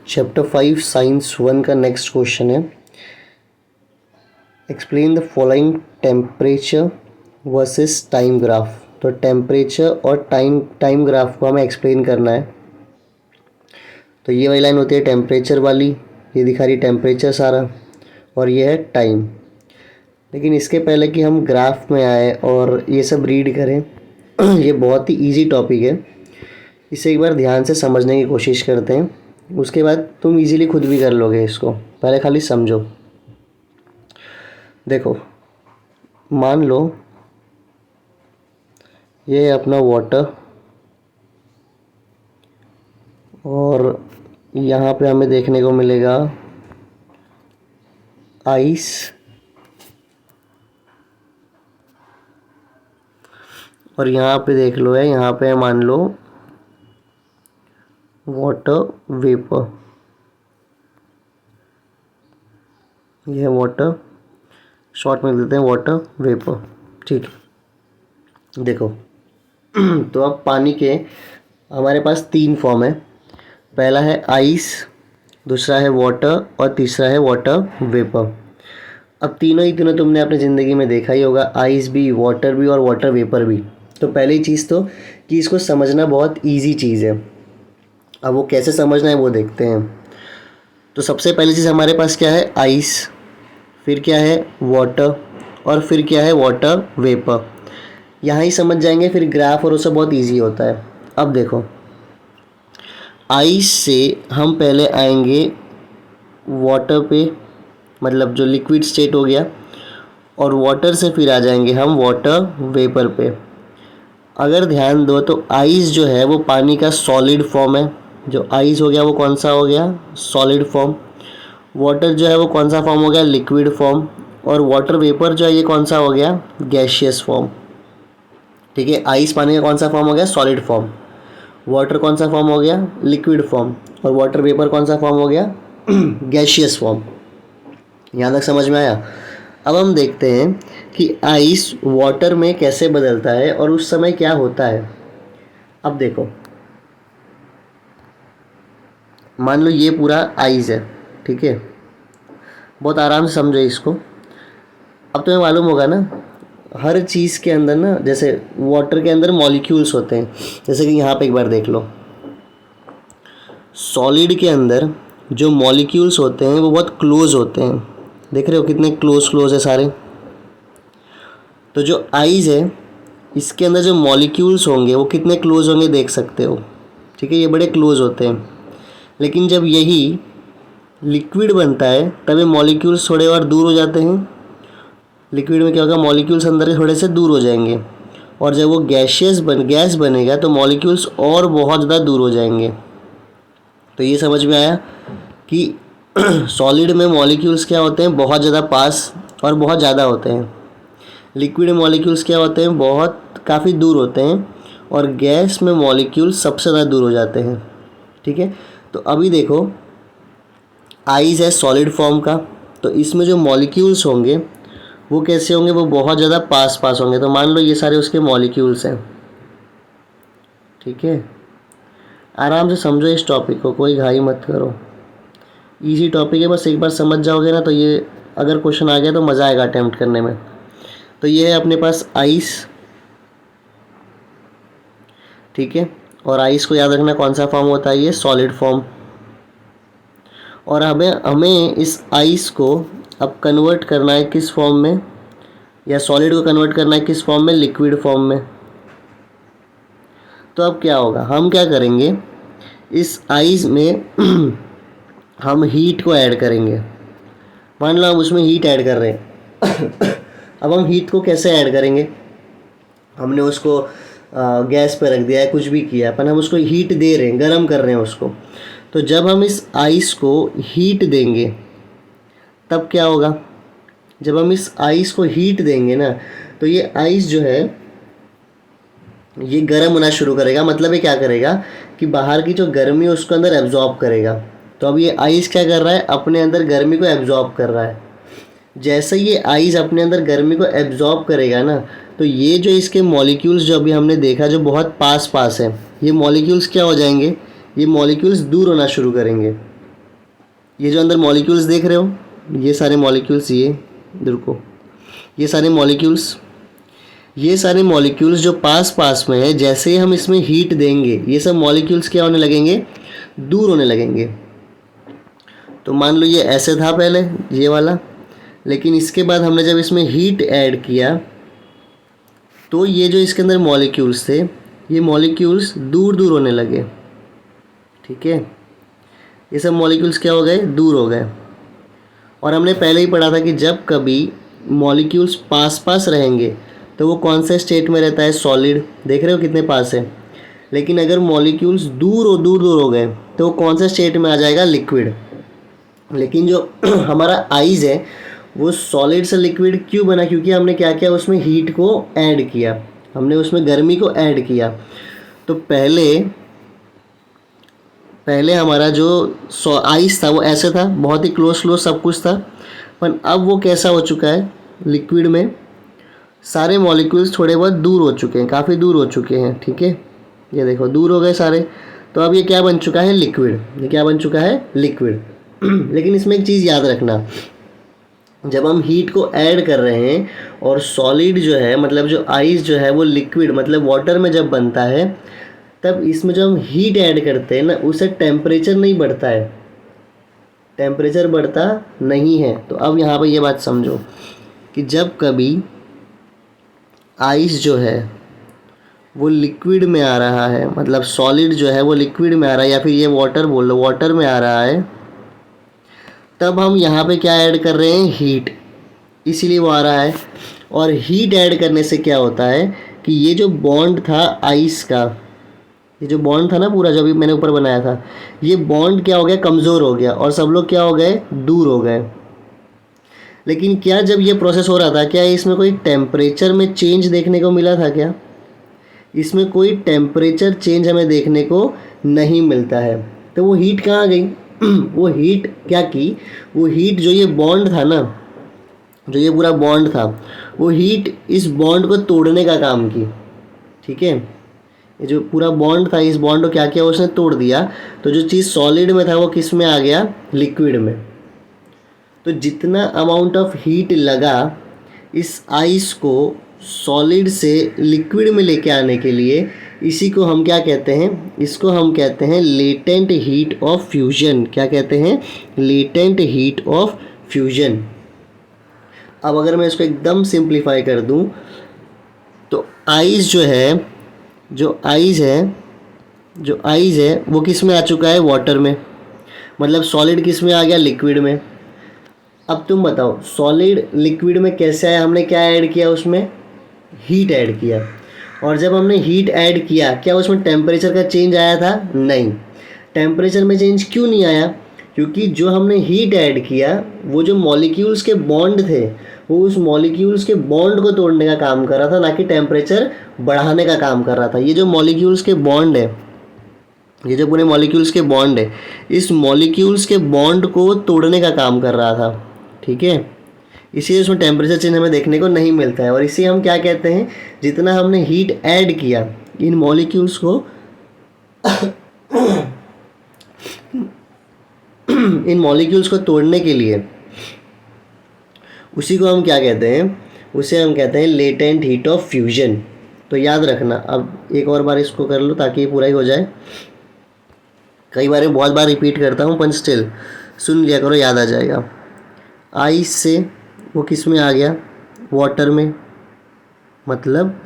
Chapter 5 science 1 का next question है, explain the following temperature versus time graph. तो temperature और टाइम ग्राफ को हमें एक्सप्लेन करना है। तो ये वाली लाइन होती है टेम्परेचर वाली, ये दिखा रही टेम्परेचर सारा, और ये है टाइम। लेकिन इसके पहले कि हम ग्राफ में आए और ये सब रीड करें ये बहुत ही इजी टॉपिक है, इसे एक बार ध्यान से समझने की कोशिश करते हैं। उसके बाद तुम इजीली खुद भी कर लोगे इसको, पहले खाली समझो। देखो, मान लो ये है अपना वाटर, और यहाँ पे हमें देखने को मिलेगा आइस, और यहाँ पे देख लो है, यहाँ पे मान लो वाटर वेपर, ये है वाटर, शॉर्ट में देते हैं वाटर वेपर। ठीक है, देखो तो अब पानी के हमारे पास 3 फॉर्म है। पहला है आइस, दूसरा है वाटर और तीसरा है वाटर वेपर। अब तीनों तुमने अपनी ज़िंदगी में देखा ही होगा, आइस भी, वाटर भी और वाटर वेपर भी। तो पहली चीज़ तो कि इसको समझना बहुत इजी चीज़ है। अब वो कैसे समझना है वो देखते हैं। तो सबसे पहली चीज़ हमारे पास क्या है, आइस, फिर क्या है वाटर, और फिर क्या है वाटर वेपर। यहाँ ही समझ जाएंगे, फिर ग्राफ और वो सब बहुत इजी होता है। अब देखो, आइस से हम पहले आएंगे वाटर पे, मतलब जो लिक्विड स्टेट हो गया, और वाटर से फिर आ जाएंगे हम वाटर वेपर पे। अगर ध्यान दो तो आइस जो है वो पानी का सॉलिड फॉर्म है, जो आइस हो गया वो कौन सा हो गया, सॉलिड फॉर्म। वाटर जो है वो कौन सा फॉर्म हो गया, लिक्विड फॉर्म। और वाटर वेपर जो है ये कौन सा हो गया, गैशियस फॉर्म। ठीक है, आइस पानी का कौन सा फॉर्म हो गया, सॉलिड फॉर्म। वाटर कौन सा फॉर्म हो गया, लिक्विड फॉर्म। और वाटर वेपर कौन सा फॉर्म हो गया, गैशियस फॉर्म। यहाँ तक समझ में आया। अब हम देखते हैं कि आइस वाटर में कैसे बदलता है और उस समय क्या होता है। अब देखो, मान लो ये पूरा आइस है, ठीक है, बहुत आराम से समझो इसको। अब तुम्हें मालूम होगा ना, हर चीज़ के अंदर ना, जैसे वाटर के अंदर मॉलिक्यूल्स होते हैं। जैसे कि यहाँ पे एक बार देख लो, सॉलिड के अंदर जो मॉलिक्यूल्स होते हैं वो बहुत क्लोज होते हैं। देख रहे हो कितने क्लोज है सारे। तो जो आइस है इसके अंदर जो मॉलिक्यूल्स होंगे वो कितने क्लोज होंगे देख सकते हो। ठीक है, ये बड़े क्लोज होते हैं। लेकिन जब यही लिक्विड बनता है तब ये मॉलिक्यूल्स थोड़े और दूर हो जाते हैं। लिक्विड में क्या होगा, मॉलिक्यूल्स अंदर के थोड़े से दूर हो जाएंगे, और जब वो गैस बनेगा तो मॉलिक्यूल्स और बहुत ज़्यादा दूर हो जाएंगे। तो ये समझ में आया कि सॉलिड में मॉलिक्यूल्स क्या होते हैं, बहुत ज़्यादा पास और बहुत ज़्यादा होते हैं। लिक्विड में मॉलिक्यूल्स क्या होते हैं, बहुत काफ़ी दूर होते हैं, और गैस में मॉलिक्यूल्स सबसे ज़्यादा दूर हो जाते हैं। ठीक है, तो अभी देखो, आइस है सॉलिड फॉर्म का, तो इसमें जो मॉलिक्यूल्स होंगे वो कैसे होंगे, वो बहुत ज़्यादा पास होंगे। तो मान लो ये सारे उसके मॉलिक्यूल्स हैं। ठीक है, आराम से समझो इस टॉपिक को, कोई घाई मत करो, इजी टॉपिक है। बस एक बार समझ जाओगे ना तो ये अगर क्वेश्चन आ गया तो मज़ा आएगा अटैम्प्ट करने में। तो ये है अपने पास आइस, ठीक है, और आइस को याद रखना कौन सा फॉर्म होता है, ये सॉलिड फॉर्म। और हमें इस आइस को अब कन्वर्ट करना है किस फॉर्म में, या सॉलिड को कन्वर्ट करना है किस फॉर्म में, लिक्विड फॉर्म में। तो अब क्या होगा, हम क्या करेंगे, इस आइस में हम हीट को ऐड करेंगे। मान लो हम उसमें हीट ऐड कर रहे हैं अब हम हीट को कैसे ऐड करेंगे, हमने उसको गैस पर रख दिया है, कुछ भी किया, पर हम उसको हीट दे रहे हैं, गर्म कर रहे हैं उसको। तो जब हम इस आइस को हीट देंगे तब क्या होगा, जब हम इस आइस को हीट देंगे ना तो ये आइस जो है ये गर्म होना शुरू करेगा। मतलब ये क्या करेगा कि बाहर की जो गर्मी है उसको अंदर एब्जॉर्ब करेगा। तो अब ये आइस क्या कर रहा है, अपने अंदर गर्मी को एब्जॉर्ब कर रहा है। जैसे ये आइस अपने अंदर गर्मी को एब्जॉर्ब करेगा ना, तो ये जो इसके मॉलिक्यूल्स जो अभी हमने देखा जो बहुत पास है, ये मॉलिक्यूल्स क्या हो जाएंगे, ये मॉलिक्यूल्स दूर होना शुरू करेंगे। ये जो अंदर मॉलिक्यूल्स देख रहे हो, ये सारे मॉलिक्यूल्स, ये देखो ये सारे मॉलिक्यूल्स, ये सारे मॉलिक्यूल्स जो पास पास में है, जैसे ही हम इसमें हीट देंगे ये सब मॉलिक्यूल्स क्या होने लगेंगे, दूर होने लगेंगे। तो मान लो ये ऐसे था पहले ये वाला, लेकिन इसके बाद हमने जब इसमें हीट ऐड किया तो ये जो इसके अंदर मॉलिक्यूल्स थे, ये मॉलिक्यूल्स दूर दूर होने लगे। ठीक है, ये सब मॉलिक्यूल्स क्या हो गए, दूर हो गए। और हमने पहले ही पढ़ा था कि जब कभी मॉलिक्यूल्स पास पास रहेंगे तो वो कौन से स्टेट में रहता है, सॉलिड। देख रहे हो कितने पास है। लेकिन अगर मॉलिक्यूल्स दूर दूर हो गए तो वो कौन से स्टेट में आ जाएगा, लिक्विड। लेकिन जो हमारा आइज़ है वो सॉलिड से लिक्विड क्यों बना, क्योंकि हमने क्या किया, उसमें हीट को ऐड किया, हमने उसमें गर्मी को ऐड किया। तो पहले हमारा जो आइस था वो ऐसे था, बहुत ही क्लोज सब कुछ था। पर अब वो कैसा हो चुका है, लिक्विड में सारे मॉलिक्यूल्स थोड़े बहुत दूर हो चुके हैं, काफ़ी दूर हो चुके हैं। ठीक है, ये देखो दूर हो गए सारे। तो अब ये क्या बन चुका है, लिक्विड। ये क्या बन चुका है, लिक्विड। लेकिन इसमें एक चीज़ याद रखना, जब हम हीट को ऐड कर रहे हैं और सॉलिड जो है, मतलब जो आइस जो है वो लिक्विड मतलब वाटर में जब बनता है, तब इसमें जो हम हीट ऐड करते हैं ना, उससे टेम्परेचर नहीं बढ़ता है, टेम्परेचर बढ़ता नहीं है। तो अब यहाँ पर ये बात समझो कि जब कभी आइस जो है वो लिक्विड में आ रहा है, मतलब सॉलिड जो है वो लिक्विड में आ रहा है, या फिर ये वाटर बोल लो, वाटर में आ रहा है, तब हम यहाँ पे क्या ऐड कर रहे हैं, हीट, इसीलिए वो आ रहा है। और हीट ऐड करने से क्या होता है कि ये जो बॉन्ड था आइस का, ये जो बॉन्ड था ना पूरा जो अभी मैंने ऊपर बनाया था, ये बॉन्ड क्या हो गया, कमज़ोर हो गया, और सब लोग क्या हो गए, दूर हो गए। लेकिन क्या जब ये प्रोसेस हो रहा था, क्या इसमें कोई टेम्परेचर में चेंज देखने को मिला था क्या, इसमें कोई टेम्परेचर चेंज हमें देखने को नहीं मिलता है। तो वो हीट कहाँ गई, वो हीट क्या की, वो हीट जो ये बॉन्ड था ना, जो ये पूरा बॉन्ड था, वो हीट इस बॉन्ड को तोड़ने का काम की। ठीक है, ये जो पूरा बॉन्ड था, इस बॉन्ड को क्या किया, उसने तोड़ दिया। तो जो चीज़ सॉलिड में था वो किस में आ गया, लिक्विड में। तो जितना अमाउंट ऑफ हीट लगा इस आइस को सॉलिड से लिक्विड में लेके आने के लिए, इसी को हम क्या कहते हैं, इसको हम कहते हैं लेटेंट हीट ऑफ फ्यूजन। क्या कहते हैं, लेटेंट हीट ऑफ फ्यूजन। अब अगर मैं इसको एकदम सिंप्लीफाई कर दूं तो आइस जो आइस है वो किस में आ चुका है, वाटर में। मतलब सॉलिड किस में आ गया, लिक्विड में। अब तुम बताओ सॉलिड लिक्विड में कैसे आया, हमने क्या ऐड किया, उसमें हीट ऐड किया। और जब हमने हीट ऐड किया, क्या उसमें टेम्परेचर का चेंज आया था, नहीं। टेम्परेचर में चेंज क्यों नहीं आया, क्योंकि जो हमने हीट ऐड किया वो जो मॉलिक्यूल्स के बॉन्ड थे, वो उस मॉलिक्यूल्स के बॉन्ड को तोड़ने का काम कर रहा था, ना कि टेम्परेचर बढ़ाने का काम कर रहा था। ये जो मॉलिक्यूल्स के बॉन्ड है, ये जो पूरे मॉलिक्यूल्स के बॉन्ड है, इस मॉलिक्यूल्स के बॉन्ड को तोड़ने का काम कर रहा था। ठीक है, इसीलिए उसमें टेम्परेचर चेंज हमें देखने को नहीं मिलता है। और इसे हम क्या कहते हैं, जितना हमने हीट ऐड किया इन मॉलिक्यूल्स को इन मॉलिक्यूल्स को तोड़ने के लिए, उसी को हम क्या कहते हैं, उसे हम कहते हैं लेटेंट हीट ऑफ फ्यूजन। तो याद रखना, अब एक और बार इसको कर लो ताकि ये पूरा ही हो जाए। कई बार बहुत बार रिपीट करता हूँ, पर स्टिल सुन लिया करो, याद आ जाएगा। आइस से वो किस में आ गया, वाटर में। मतलब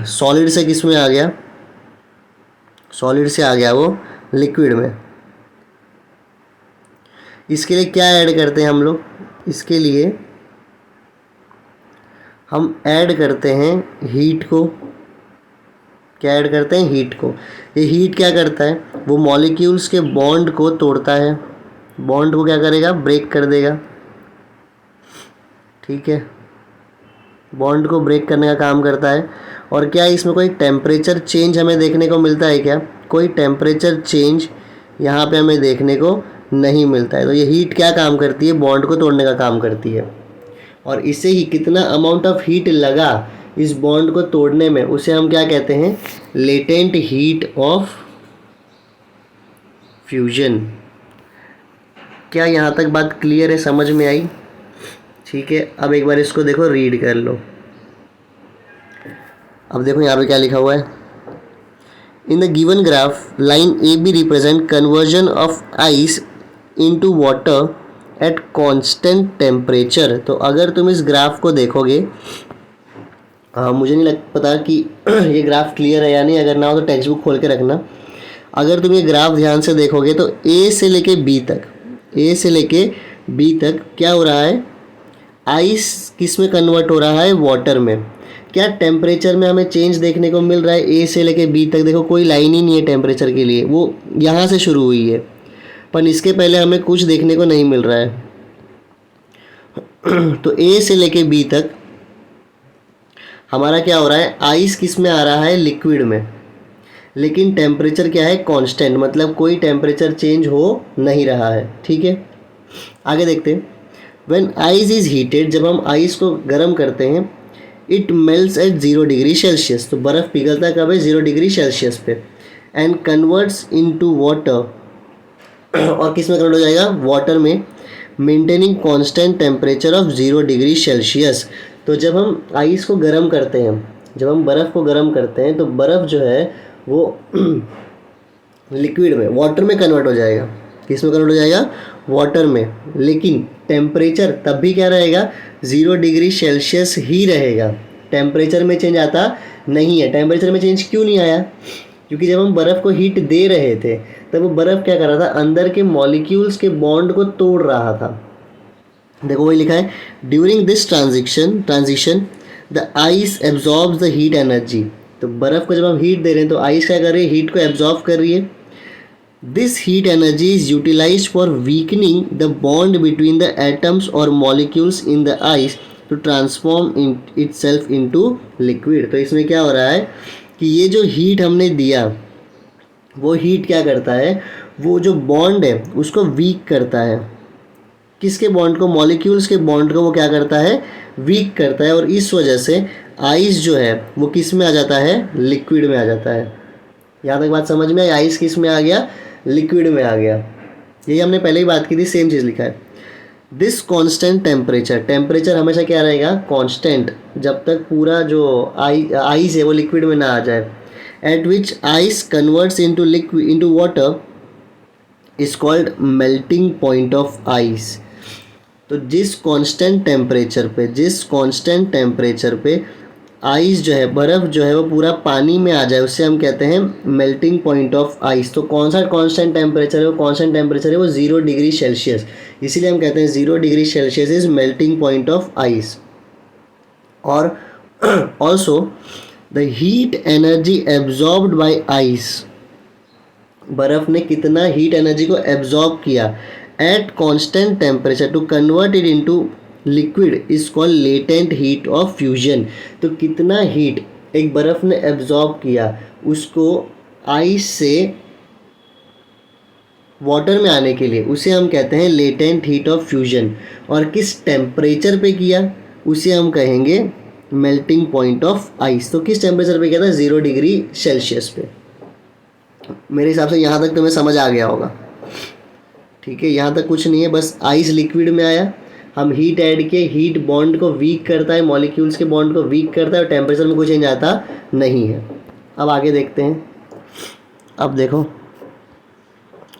सॉलिड से किस में आ गया, सॉलिड से आ गया वो लिक्विड में। इसके लिए क्या ऐड करते हैं हम लोग, इसके लिए हम ऐड करते हैं हीट को। क्या ऐड करते हैं, हीट को। ये हीट क्या करता है, वो मॉलिक्यूल्स के बॉन्ड को तोड़ता है, बॉन्ड को क्या करेगा, ब्रेक कर देगा। ठीक है, बॉन्ड को ब्रेक करने का काम करता है। और क्या इसमें कोई टेम्परेचर चेंज हमें देखने को मिलता है क्या, कोई टेम्परेचर चेंज यहाँ पे हमें देखने को नहीं मिलता है। तो ये हीट क्या काम करती है, बॉन्ड को तोड़ने का काम करती है। और इससे ही कितना अमाउंट ऑफ हीट लगा इस बॉन्ड को तोड़ने में, उसे हम क्या कहते हैं, लेटेंट हीट ऑफ फ्यूजन। क्या यहाँ तक बात क्लियर है, समझ में आई? ठीक है, अब एक बार इसको देखो, रीड कर लो। अब देखो यहाँ पे क्या लिखा हुआ है, in the given graph line A B represent conversion of ice into water at constant temperature. तो अगर तुम इस ग्राफ को देखोगे, मुझे नहीं पता कि ये ग्राफ क्लियर है या नहीं, अगर ना हो तो टेक्स्ट बुक खोल के रखना। अगर तुम ये ग्राफ ध्यान से देखोगे तो ए से लेके बी तक, ए से लेके बी तक क्या हो रहा है, आइस किस में कन्वर्ट हो रहा है, वाटर में। क्या टेम्परेचर में हमें चेंज देखने को मिल रहा है? ए से लेके बी तक देखो कोई लाइन ही नहीं है टेम्परेचर के लिए, वो यहाँ से शुरू हुई है, पर इसके पहले हमें कुछ देखने को नहीं मिल रहा है। तो ए से लेके बी तक हमारा क्या हो रहा है, आइस किस में आ रहा है, लिक्विड में, लेकिन टेम्परेचर क्या है, कांस्टेंट, मतलब कोई टेम्परेचर चेंज हो नहीं रहा है। ठीक है, आगे देखते हैं। व्हेन आइस इज हीटेड, जब हम आइस को गर्म करते हैं, it melts at 0 degree Celsius, तो बर्फ़ पिघलता कब है, 0 डिग्री सेल्सियस पे, एंड कन्वर्ट्स इनटू वाटर, और किस में कन्वर्ट हो जाएगा, वाटर में, maintaining constant temperature of 0 degree Celsius. तो जब हम आइस को गर्म करते हैं, जब हम बर्फ़ को गर्म करते हैं, तो बर्फ़ जो है वो लिक्विड में, वाटर में कन्वर्ट हो जाएगा। किस में कन्वर्ट हो जाएगा, वाटर में, लेकिन टेम्परेचर तब भी क्या रहेगा, 0 डिग्री सेल्सियस ही रहेगा। टेम्परेचर में चेंज आता नहीं है। टेम्परेचर में चेंज क्यों नहीं आया, क्योंकि जब हम बर्फ़ को हीट दे रहे थे तब वो बर्फ़ क्या कर रहा था, अंदर के मॉलिक्यूल्स के बॉन्ड को तोड़ रहा था। देखो वही लिखा है, during this transition the ice absorbs the heat energy. तो बर्फ़ को जब हम हीट दे रहे हैं तो आइस क्या कर रही है, हीट को एब्जॉर्ब कर रही है। This heat energy is utilised for weakening the bond between the atoms और molecules in the ice to transform itself into liquid. तो इसमें क्या हो रहा है कि ये जो हीट हमने दिया, वो हीट क्या करता है, वो जो बॉन्ड है उसको वीक करता है। किसके बॉन्ड को, मॉलिक्यूल्स के बॉन्ड को वो क्या करता है, वीक करता है, और इस वजह से आइस जो है वो किस में आ जाता है, लिक्विड में आ जाता है। यहाँ तक बात समझ में आई, आइस किस में आ गया, लिक्विड में आ गया। यही हमने पहले ही बात की थी, सेम चीज़ लिखा है। दिस कांस्टेंट टेम्परेचर, टेम्परेचर हमेशा क्या रहेगा, कांस्टेंट, जब तक पूरा जो आइस है वो लिक्विड में ना आ जाए। Eight which ice converts into liquid into water is called melting point of ice. तो जिस कांस्टेंट टेम्परेचर पे आइस जो है, बर्फ़ जो है वो पूरा पानी में आ जाए, उससे हम कहते हैं मेल्टिंग पॉइंट ऑफ आइस। तो कौन सा कांस्टेंट टेम्परेचर है, वो कांस्टेंट टेम्परेचर है वो 0 डिग्री सेल्सियस, इसीलिए हम कहते हैं 0 degree Celsius is melting point of ice. और also the heat energy absorbed by ice, बर्फ़ ने कितना हीट एनर्जी को एब्जॉर्ब किया at constant temperature to convert it into liquid is called latent heat of fusion. तो कितना heat एक बर्फ़ ने एब्जॉर्ब किया, उसको आइस से वाटर में आने के लिए, उसे हम कहते हैं लेटेंट हीट ऑफ फ्यूजन। और किस टेम्परेचर पे किया, उसे हम कहेंगे मेल्टिंग पॉइंट ऑफ आइस। तो किस टेम्परेचर पे किया था, 0 डिग्री सेल्सियस पे। मेरे हिसाब से यहाँ तक तुम्हें समझ आ गया होगा। ठीक है, यहाँ तक कुछ नहीं है, बस आइस लिक्विड में आया, हम हीट ऐड किए, हीट बॉन्ड को वीक करता है, मॉलिक्यूल्स के बॉन्ड को वीक करता है, और टेम्परेचर में कुछ चेंज आता नहीं है। अब आगे देखते हैं। अब देखो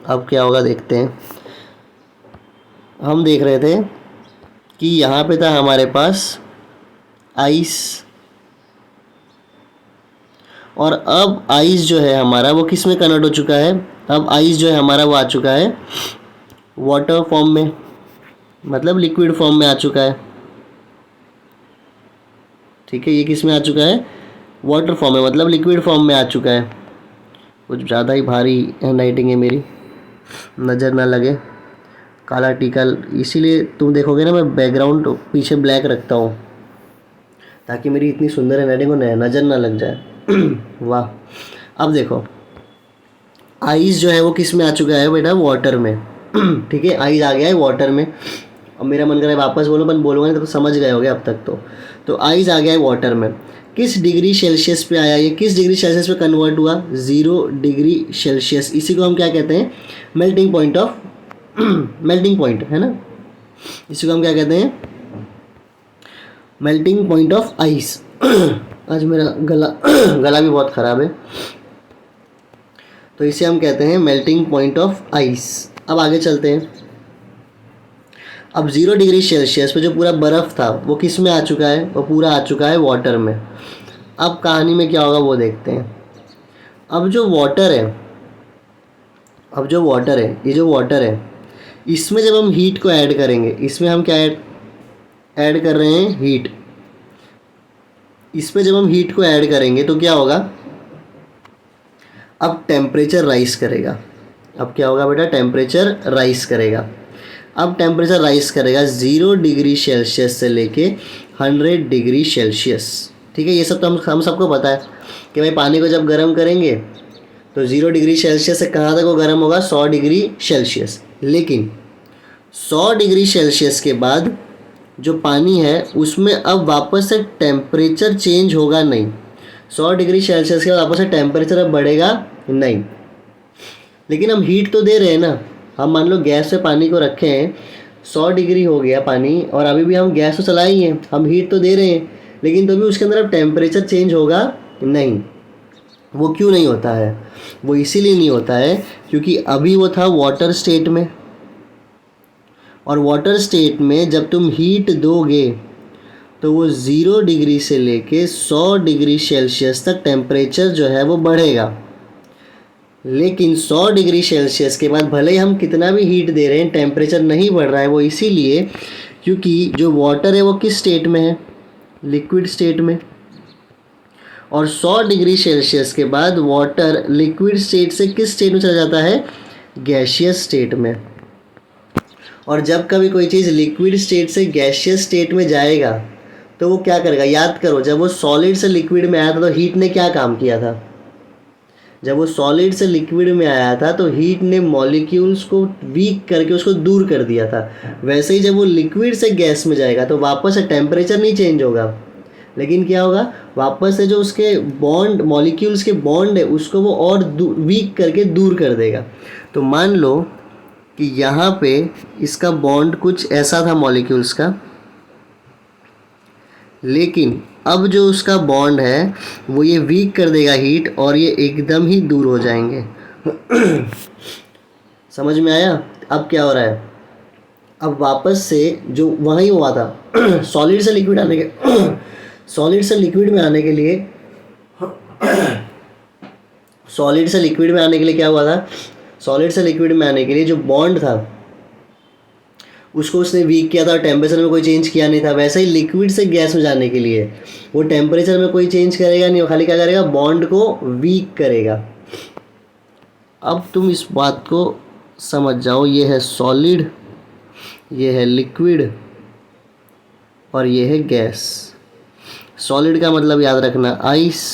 अब क्या होगा, देखते हैं। हम देख रहे थे कि यहाँ पे था हमारे पास आइस, और अब आइस जो है हमारा वो किस में कन्वर्ट हो चुका है, अब आइस जो है हमारा वो आ चुका है वाटर फॉर्म में, मतलब लिक्विड फॉर्म में आ चुका है। ठीक है, ये किस में आ चुका है, वाटर फॉर्म में, मतलब लिक्विड फॉर्म में आ चुका है। कुछ ज़्यादा ही भारी हैंडराइटिंग है मेरी, नज़र ना लगे, काला टीका, इसीलिए तुम देखोगे ना मैं बैकग्राउंड पीछे ब्लैक रखता हूँ, ताकि मेरी इतनी सुंदर हैंडराइटिंग को नज़र ना लग जाए। वाह। अब देखो आइस जो है वो किस में आ चुका है बेटा, वाटर में। ठीक है, आइस आ गया है वाटर में। अब मेरा मन कर रहा है वापस बोलो, पर बोलूँगा नहीं तो समझ गए होगे अब तक। तो आइस आ गया है वाटर में। किस डिग्री सेल्सियस पे आया, ये किस डिग्री सेल्सियस पे कन्वर्ट हुआ, 0 डिग्री सेल्सियस। इसी को हम क्या कहते हैं, melting point of melting point है ना, इसी को हम क्या कहते हैं, मेल्टिंग पॉइंट ऑफ आइस। आज मेरा गला भी बहुत ख़राब है, तो इसे हम कहते हैं मेल्टिंग पॉइंट ऑफ आइस। अब आगे चलते हैं। अब 0 डिग्री सेल्सियस पे जो पूरा बर्फ़ था वो किस में आ चुका है, वो पूरा आ चुका है वाटर में। अब कहानी में क्या होगा वो देखते हैं। अब जो वाटर है, ये जो वाटर है, इसमें जब हम हीट को ऐड करेंगे, इसमें हम क्या ऐड कर रहे हैं, हीट। इसमें जब हम हीट को ऐड करेंगे तो क्या होगा, अब टेम्परेचर राइज करेगा। अब क्या होगा बेटा, टेम्परेचर राइज करेगा। अब टेम्परेचर राइज करेगा 0 डिग्री सेल्सियस से लेके 100 डिग्री सेल्सियस। ठीक है, ये सब तो हम सबको पता है कि भाई पानी को जब गर्म करेंगे तो 0 डिग्री सेल्सियस से कहाँ तक वो गर्म होगा, 100 डिग्री सेल्सियस। लेकिन 100 डिग्री सेल्सियस के बाद जो पानी है उसमें अब वापस से टेम्परेचर चेंज होगा नहीं। 100 डिग्री सेल्सियस के बाद वापस से टेम्परेचर अब बढ़ेगा नहीं। लेकिन हम हीट तो दे रहे हैं ना, हम मान लो गैस पे पानी को रखे हैं, 100 डिग्री हो गया पानी, और अभी भी हम गैस तो चला ही हैं, हम हीट तो दे रहे हैं, लेकिन तो भी उसके अंदर अब टेम्परेचर चेंज होगा नहीं। वो क्यों नहीं होता है, वो इसीलिए नहीं होता है क्योंकि अभी वो था वाटर स्टेट में, और वाटर स्टेट में जब तुम हीट दोगे तो वो 0 डिग्री से लेके 100 डिग्री सेल्सियस तक टेम्परेचर जो है वो बढ़ेगा। लेकिन 100 डिग्री सेल्सियस के बाद भले ही हम कितना भी हीट दे रहे हैं, टेम्परेचर नहीं बढ़ रहा है। वो इसीलिए क्योंकि जो वाटर है वो किस स्टेट में है, लिक्विड स्टेट में, और 100 डिग्री सेल्सियस के बाद वाटर लिक्विड स्टेट से किस स्टेट में चला जाता है, गैसियस स्टेट में। और जब कभी कोई चीज़ लिक्विड स्टेट से गैसियस स्टेट में जाएगा तो वो क्या करेगा, याद करो जब वो सॉलिड से लिक्विड में आया था तो हीट ने क्या काम किया था, जब वो सॉलिड से लिक्विड में आया था तो हीट ने मॉलिक्यूल्स को वीक करके उसको दूर कर दिया था। वैसे ही जब वो लिक्विड से गैस में जाएगा तो वापस से टेम्परेचर नहीं चेंज होगा, लेकिन क्या होगा, वापस से जो उसके बॉन्ड, मॉलिक्यूल्स के बॉन्ड है उसको वो और वीक करके दूर कर देगा। तो मान लो कि यहाँ पे इसका बॉन्ड कुछ ऐसा था मॉलिक्यूल्स का, लेकिन अब जो उसका बॉन्ड है वो ये वीक कर देगा हीट, और ये एकदम ही दूर हो जाएंगे। समझ में आया। अब क्या हो रहा है, अब वापस से जो वहीं हुआ था सॉलिड से लिक्विड आने के सॉलिड से लिक्विड में आने के लिए सॉलिड से लिक्विड में आने के लिए क्या हुआ था, सॉलिड से लिक्विड में आने के लिए जो बॉन्ड था उसको उसने वीक किया था और टेम्परेचर में कोई चेंज किया नहीं था। वैसे ही लिक्विड से गैस में जाने के लिए वो टेम्परेचर में कोई चेंज करेगा नहीं, वो खाली क्या करेगा, बॉन्ड को वीक करेगा। अब तुम इस बात को समझ जाओ, ये है सॉलिड, ये है लिक्विड, और ये है गैस। सॉलिड का मतलब याद रखना आइस,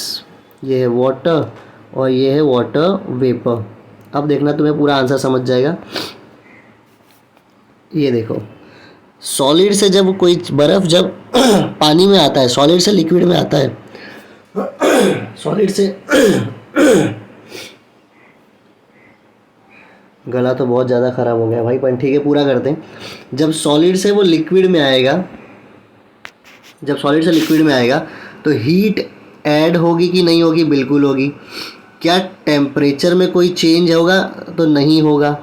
ये है वाटर, और ये है वाटर वेपर। अब देखना तुम्हें पूरा आंसर समझ जाएगा। ये देखो, सॉलिड से जब कोई बर्फ़ जब पानी में आता है, सॉलिड से लिक्विड में आता है, सॉलिड से गला तो बहुत ज़्यादा ख़राब हो गया भाई, पर ठीक है पूरा करते हैं। जब सॉलिड से वो लिक्विड में आएगा, जब सॉलिड से लिक्विड में आएगा तो हीट ऐड होगी कि नहीं होगी, बिल्कुल होगी। क्या टेम्परेचर में कोई चेंज होगा, तो नहीं होगा।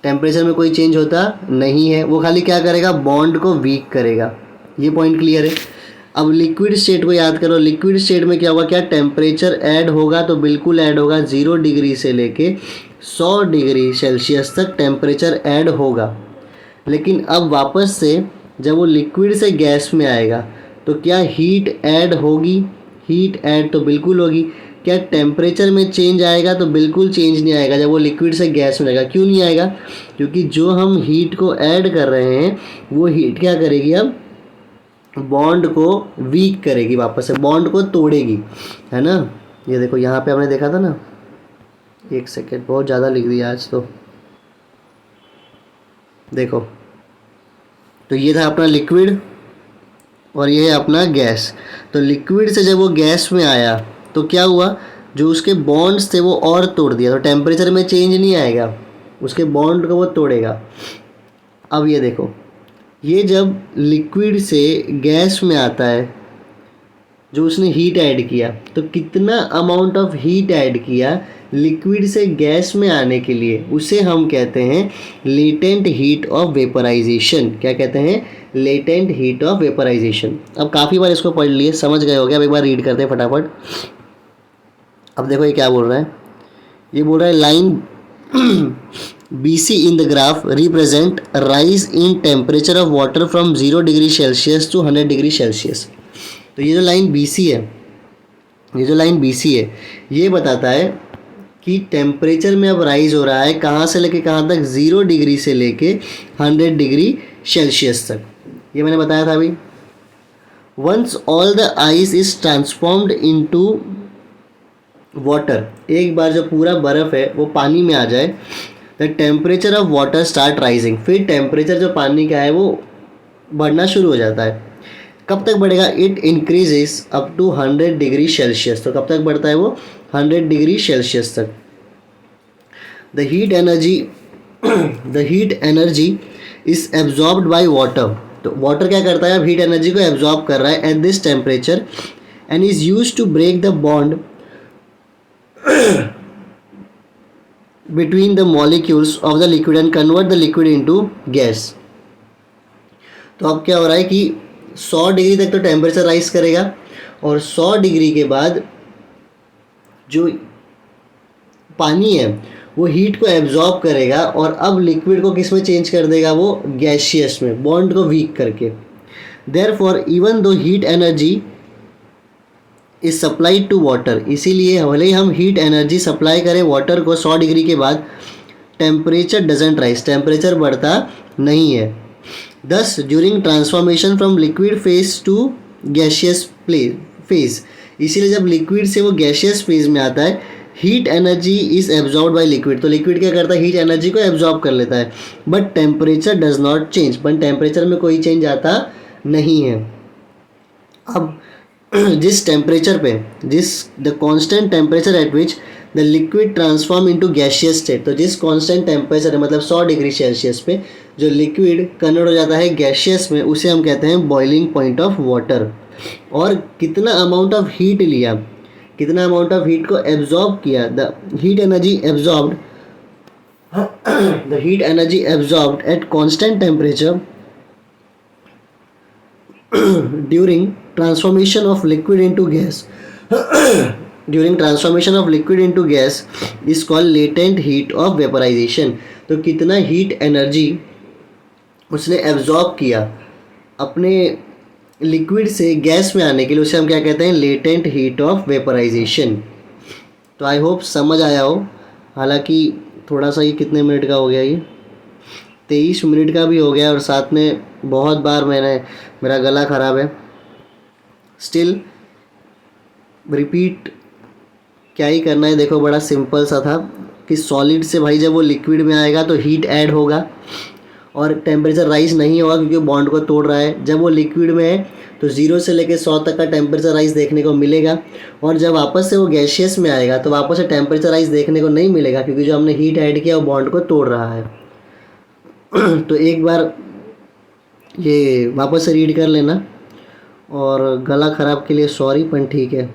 टेम्परेचर में कोई चेंज होता नहीं है, वो खाली क्या करेगा, बॉन्ड को वीक करेगा। ये पॉइंट क्लियर है। अब लिक्विड स्टेट को याद करो, लिक्विड स्टेट में क्या होगा, क्या टेम्परेचर ऐड होगा, तो बिल्कुल ऐड होगा। 0 डिग्री से लेके 100 डिग्री सेल्सियस तक टेम्परेचर ऐड होगा। लेकिन अब वापस से जब वो लिक्विड से गैस में आएगा तो क्या हीट ऐड होगी, हीट ऐड तो बिल्कुल होगी। क्या टेम्परेचर में चेंज आएगा, तो बिल्कुल चेंज नहीं आएगा जब वो लिक्विड से गैस में जाएगा। क्यों नहीं आएगा, क्योंकि जो हम हीट को ऐड कर रहे हैं वो हीट क्या करेगी, अब बॉन्ड को वीक करेगी, वापस से बॉन्ड को तोड़ेगी, है ना। ये देखो यहाँ पे हमने देखा था ना, एक सेकेंड, बहुत ज़्यादा लिख दिया आज तो। देखो, तो ये था अपना लिक्विड और ये है अपना गैस। तो लिक्विड से जब वो गैस में आया तो क्या हुआ, जो उसके बॉन्ड्स थे वो और तोड़ दिया, तो टेम्परेचर में चेंज नहीं आएगा। उसके बॉन्ड को वो तोड़ेगा। अब ये देखो, ये जब लिक्विड से गैस में आता है, जो उसने हीट ऐड किया, तो कितना अमाउंट ऑफ हीट ऐड किया लिक्विड से गैस में आने के लिए, उसे हम कहते हैं लेटेंट हीट ऑफ वेपराइजेशन। क्या कहते हैं? Latent heat of vaporisation. अब काफ़ी बार इसको पढ़ लिए, समझ गए हो गया। अब एक बार रीड करते हैं फटाफट। अब देखो ये क्या बोल रहा है, ये बोल रहा है line BC in the graph represent rise in temperature of water from 0 degree Celsius to 100 degree Celsius. तो ये जो लाइन BC है, ये जो लाइन BC है, ये बताता है कि टेम्परेचर में अब राइज हो रहा है कहाँ से लेके कहाँ तक, 0 डिग्री से लेके 100 डिग्री सेल्सियस तक। ये मैंने बताया था अभी। Once all the ice is transformed into water, एक बार जो पूरा बर्फ़ है वो पानी में आ जाए, the temperature of water start rising, फिर टेम्परेचर जो पानी का है वो बढ़ना शुरू हो जाता है। कब तक बढ़ेगा? It increases up to 100 degree Celsius. तो कब तक बढ़ता है वो? 100 डिग्री सेल्सियस तक। The heat energy is absorbed by water. तो वाटर क्या करता है? अब हीट एनर्जी को एब्जॉर्ब कर रहा है at this temperature and is use to break the bond between the molecules of the liquid and convert the liquid into gas। तो अब क्या हो रहा है कि 100 डिग्री तक तो टेम्परेचर राइज करेगा और 100 डिग्री के बाद जो पानी है वो हीट को एब्जॉर्ब करेगा और अब लिक्विड को किस में चेंज कर देगा? वो गैसियस में, बॉन्ड को वीक करके। Therefore even though heat energy is supplied to water, इसीलिए भले ही हम हीट एनर्जी सप्लाई करें वाटर को 100 डिग्री के बाद, टेम्परेचर डजेंट राइज, टेम्परेचर बढ़ता नहीं है। दस during transformation from liquid phase two gaseous phase, इसीलिए जब लिक्विड से वो गैसियस फेज में आता है, heat energy is absorb by liquid. तो लिक्विड क्या करता है? हीट एनर्जी को एब्जॉर्ब कर लेता है, but temperature does not change, पर टेम्परेचर में कोई चेंज आता नहीं है। अब जिस टेम्परेचर पे, the constant temperature at which the liquid transform into gaseous state, तो जिस कांस्टेंट टेम्परेचर है मतलब 100 डिग्री सेल्सियस पे जो लिक्विड कन्वर्ट हो जाता है गैसियस में, उसे हम कहते हैं बॉइलिंग पॉइंट ऑफ वाटर। और कितना अमाउंट ऑफ हीट लिया, कितना अमाउंट ऑफ हीट को एब्जॉर्ब किया, the heat energy absorbed eight constant temperature during transformation of liquid into gas is called latent heat of vaporization। तो कितना हीट एनर्जी उसने absorb किया अपने लिक्विड से गैस में आने के लिए, उसे हम क्या कहते हैं? Latent heat of vaporisation. तो आई होप समझ आया हो। हालांकि थोड़ा सा ये कितने मिनट का हो गया, ये 23 मिनट का भी हो गया और साथ में बहुत बार मेरा गला ख़राब है। स्टिल रिपीट क्या ही करना है, देखो बड़ा सिंपल सा था कि सॉलिड से भाई जब वो लिक्विड में आएगा तो हीट ऐड होगा और टेम्परेचर राइज नहीं होगा क्योंकि बॉन्ड को तोड़ रहा है। जब वो लिक्विड में है तो 0 से लेकर 100 तक का टेम्परेचर राइज देखने को मिलेगा और जब वापस से वो गैसियस में आएगा तो वापस से टेम्परेचर राइज देखने को नहीं मिलेगा क्योंकि जो हमने हीट ऐड किया वो बॉन्ड को तोड़ रहा है। तो एक बार ये वापस से रीड कर लेना और गला ख़राब के लिए सॉरी, पर ठीक है।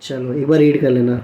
चलो एक बार रीड कर लेना।